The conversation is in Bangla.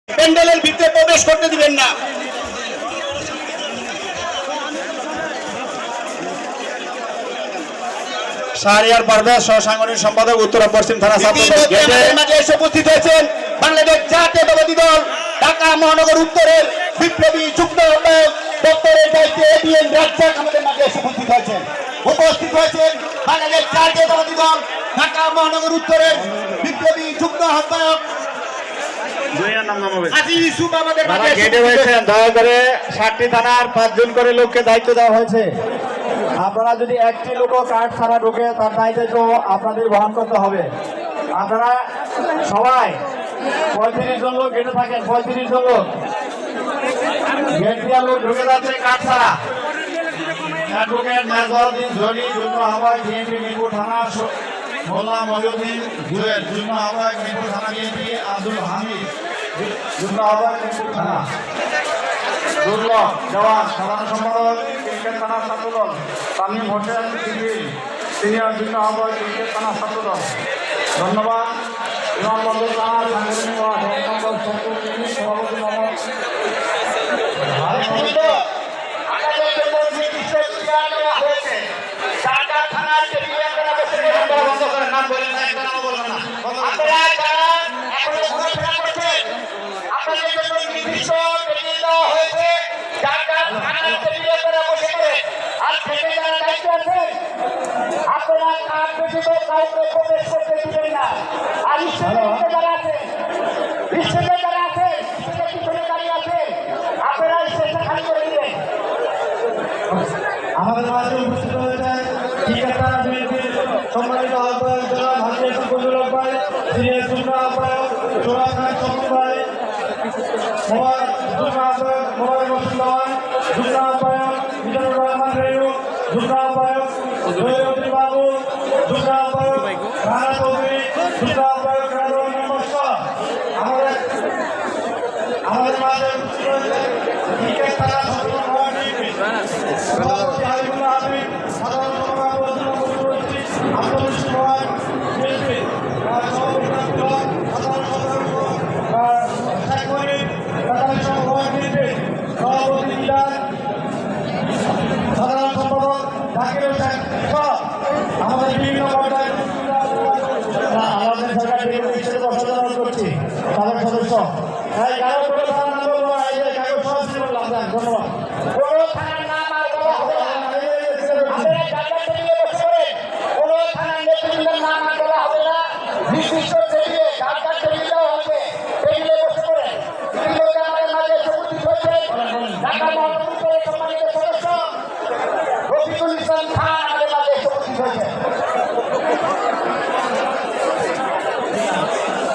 প্যান্ডেলের ভিতরে প্রবেশ করতে দিবেন না। শাহরিয়ার পারভেজ সহসাংগঠনিক সম্পাদক উত্তরা পশ্চিম থানা মাঝে এসে উপস্থিত হয়েছেন বাংলাদেশ জাতীয়তাবাদী দল ঢাকা মহানগর উত্তরের বিপ্লবী যুগ্ম আহ্বায়ক দপ্তরের দায়িত্বে এবিএন রাজ্জাক আমাদের মাঝে এসে উপস্থিত হয়েছেন বাংলাদেশ জাতীয়তাবাদী দল ঢাকা মহানগর উত্তরের বিপ্লবী যুগ্ম আহ্বায়ক দয়া করে 7টি থানার 5 জন করে লোককে দায়িত্ব দেওয়া হয়েছে। আপনারা যদি একটি লোক কার্ড ছাড়া ঢুকে তার দায়িত্ব আপনাদের বহন করতে হবে। আপনারা সবাই 35 জন লোক গেটে থাকেন, 35 জন লোক গেট দিয়ে লোক ঢুকে যাচ্ছে কার্ড ছাড়া। অ্যাডভোকেট মেজরউদ্দিন জলি যুগ্ম আহ্বায়ক বিএনপি মিরপুর থানা, মোল্লা মহিউদ্দিন জুয়েল যুগ্ম আহ্বায়ক মিরপুর থানা বিএনপি, আব্দুল হামিদ যুগ্ম আহ্বায়ক মিরপুর থানা, দুর্লভ জওয়ান সাধারণ সম্পাদক ক্রিকেট থানা ছাত্রদল, তামিম হোসেন সিনিয়র যুগ্ম আহ্বায়ক ক্রিকেট থানা ছাত্রদল। ধন্যবাদ। বিমানবন্দর থানা সাংগঠনিক সভাপতি মোহাম্মদ আমাদের মাঝে উপস্থিত হয়েছেন ঠিকাদার বিএনপির সম্মানিত আহ্বায়ক জনাব হাজি ফজলুল হক ভাই, সিনিয়র যুগ্ম আহ্বায়ক জোড়া খান শকুন ভাই, যুগ্ম আহ্বায়ক মোবারক হোসেন দেওয়ান, যুগ্ম আহ্বায়ক মিজানুর রহমান রেণু, যুগ্ম আহ্বায়ক জয়রুদ্দিন বাবু, যুগ্ম আহ্বায়ক রানা চৌধুরী, যুগ্ম আহ্বায়ক রাজওয়ান মেম্বার সহ আমাদের মাঝে উপস্থিত হয়েছে ক্রিকেট থানা সাধারণ সম্পাদক জাকির হোসেন আমাদের বিভিন্ন পর্যায়ে আমাদের সরকার করছি তাদের সদস্য ধন্যবাদ। রফিকুল ইসলাম খান আমাদের মাঝে উপস্থিত হয়েছে।